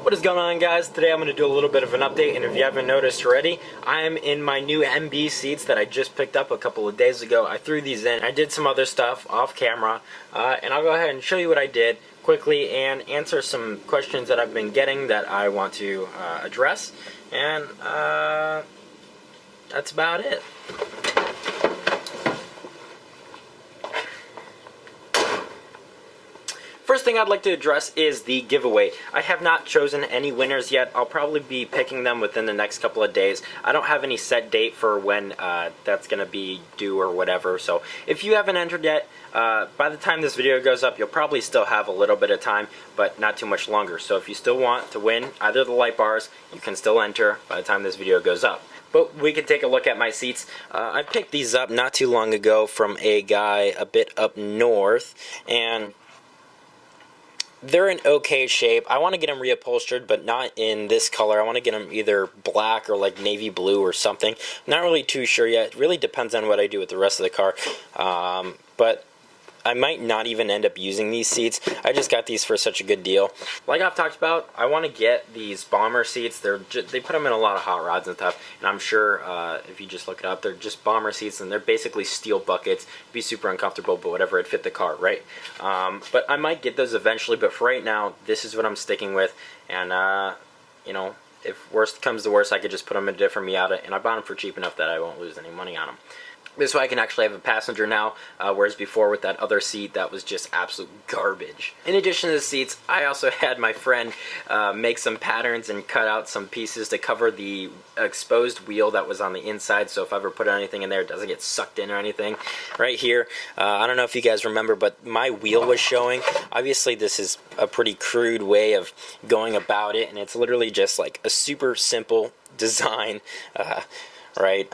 What is going on, guys? Today I'm going to do a little bit of an update, and if you haven't noticed already, I am in my new MB seats that I just picked up a couple of days ago. I threw these in. I did some other stuff off camera, and I'll go ahead and show you what I did quickly and answer some questions that I've been getting that I want to address, and that's about it. First thing I'd like to address is the giveaway. I have not chosen any winners yet. I'll probably be picking them within the next couple of days. I don't have any set date for when that's going to be due or whatever. So if you haven't entered yet, by the time this video goes up, you'll probably still have a little bit of time, but not too much longer. So if you still want to win either the light bars, you can still enter by the time this video goes up. But we can take a look at my seats. I picked these up not too long ago from a guy a bit up north, and they're in okay shape. I want to get them reupholstered, but not in this color. I want to get them either black or like navy blue or something. I'm not really too sure yet. It really depends on what I do with the rest of the car. But I might not even end up using these seats. I just got these for such a good deal. Like I've talked about, I want to get these bomber seats. They put them in a lot of hot rods and stuff, and I'm sure if you just look it up, they're just bomber seats, and they're basically steel buckets. It'd be super uncomfortable, but whatever, it'd fit the car, right? But I might get those eventually, but for right now, this is what I'm sticking with, and you know, if worst comes to worst, I could just put them in a different Miata, and I bought them for cheap enough that I won't lose any money on them. This way I can actually have a passenger now, whereas before with that other seat, that was just absolute garbage. In addition to the seats, I also had my friend make some patterns and cut out some pieces to cover the exposed wheel that was on the inside, so if I ever put anything in there, it doesn't get sucked in or anything. Right here, I don't know if you guys remember, but my wheel was showing. Obviously, this is a pretty crude way of going about it, and it's literally just like a super simple design, right?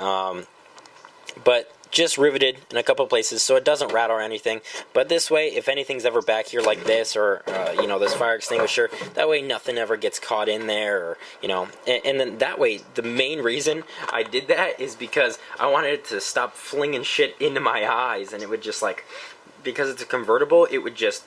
But just riveted in a couple places so it doesn't rattle or anything. But this way, if anything's ever back here like this, or you know, this fire extinguisher, that way nothing ever gets caught in there, or you know, and then that way, the main reason I did that is because I wanted it to stop flinging shit into my eyes, and it would just like, because it's a convertible, it would just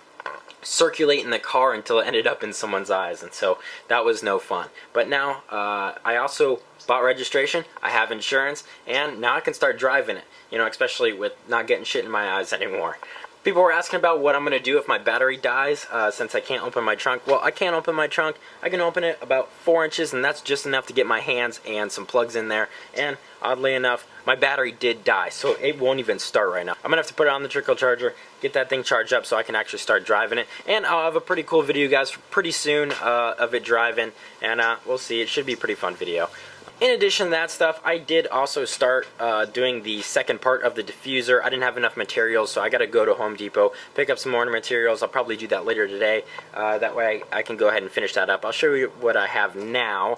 circulate in the car until it ended up in someone's eyes, and so that was no fun. But now I also bought registration, I have insurance, and now I can start driving it, you know, especially with not getting shit in my eyes anymore. People were asking about what I'm going to do if my battery dies, since I can't open my trunk. Well, I can't open my trunk. I can open it about 4 inches, and that's just enough to get my hands and some plugs in there. And oddly enough, my battery did die, so it won't even start right now. I'm going to have to put it on the trickle charger, get that thing charged up so I can actually start driving it. And I'll have a pretty cool video, guys, pretty soon of it driving, and we'll see. It should be a pretty fun video. In addition to that stuff, I did also start doing the second part of the diffuser. I didn't have enough materials, so I got to go to Home Depot, pick up some more materials. I'll probably do that later today. That way I can go ahead and finish that up. I'll show you what I have now.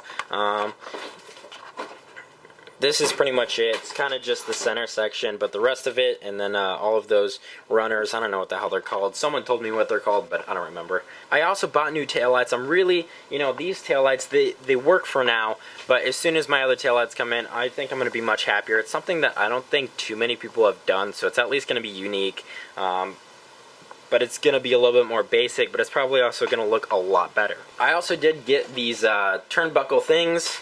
This is pretty much it. It's kind of just the center section, but the rest of it, and then all of those runners, I don't know what the hell they're called. Someone told me what they're called, but I don't remember. I also bought new taillights. I'm really, you know, these taillights, they work for now, but as soon as my other taillights come in, I think I'm going to be much happier. It's something that I don't think too many people have done, so it's at least going to be unique. But it's going to be a little bit more basic, but it's probably also going to look a lot better. I also did get these turnbuckle things.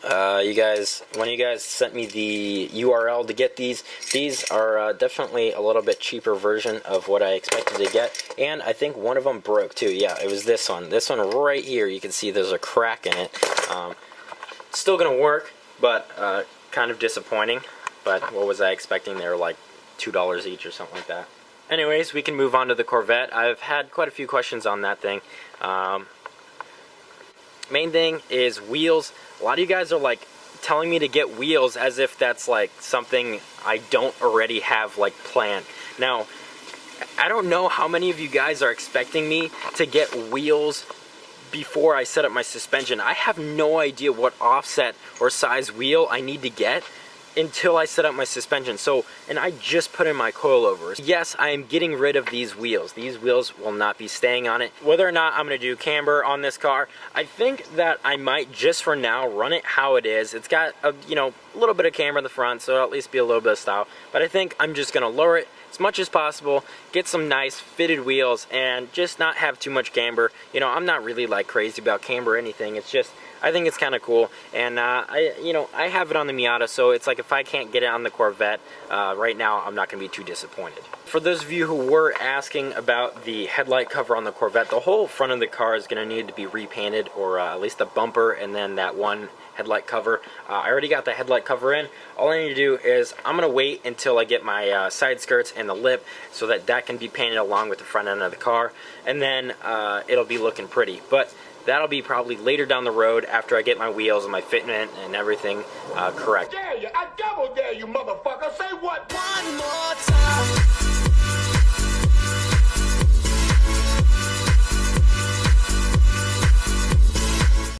One of you guys sent me the URL to get these. These are definitely a little bit cheaper version of what I expected to get, and I think one of them broke too. Yeah, it was this one. This one right here, you can see there's a crack in it. It's still gonna work, but kind of disappointing. But what was I expecting? They were like $2 each or something like that. Anyways, we can move on to the Corvette. I've had quite a few questions on that thing. Main thing is wheels. A lot of you guys are like telling me to get wheels as if that's like something I don't already have like planned. Now, I don't know how many of you guys are expecting me to get wheels before I set up my suspension. I have no idea what offset or size wheel I need to get until I set up my suspension. So, and I just put in my coilovers. Yes, I am getting rid of these wheels. These wheels will not be staying on it. Whether or not I'm gonna do camber on this car, I think that I might just for now run it how it is. It's got a, you know, a little bit of camber in the front, so it'll at least be a little bit of style. But I think I'm just gonna lower it as much as possible, get some nice fitted wheels, and just not have too much camber. You know, I'm not really like crazy about camber or anything. It's just, I think it's kind of cool, and I have it on the Miata, so it's like if I can't get it on the Corvette right now, I'm not going to be too disappointed. For those of you who were asking about the headlight cover on the Corvette, the whole front of the car is going to need to be repainted, or at least the bumper and then that one headlight cover. I already got the headlight cover in. All I need to do is I'm going to wait until I get my side skirts and the lip so that that can be painted along with the front end of the car, and then it'll be looking pretty. But that'll be probably later down the road after I get my wheels and my fitment and everything correct. Dare you, I double dare you, motherfucker. Say what? One more time.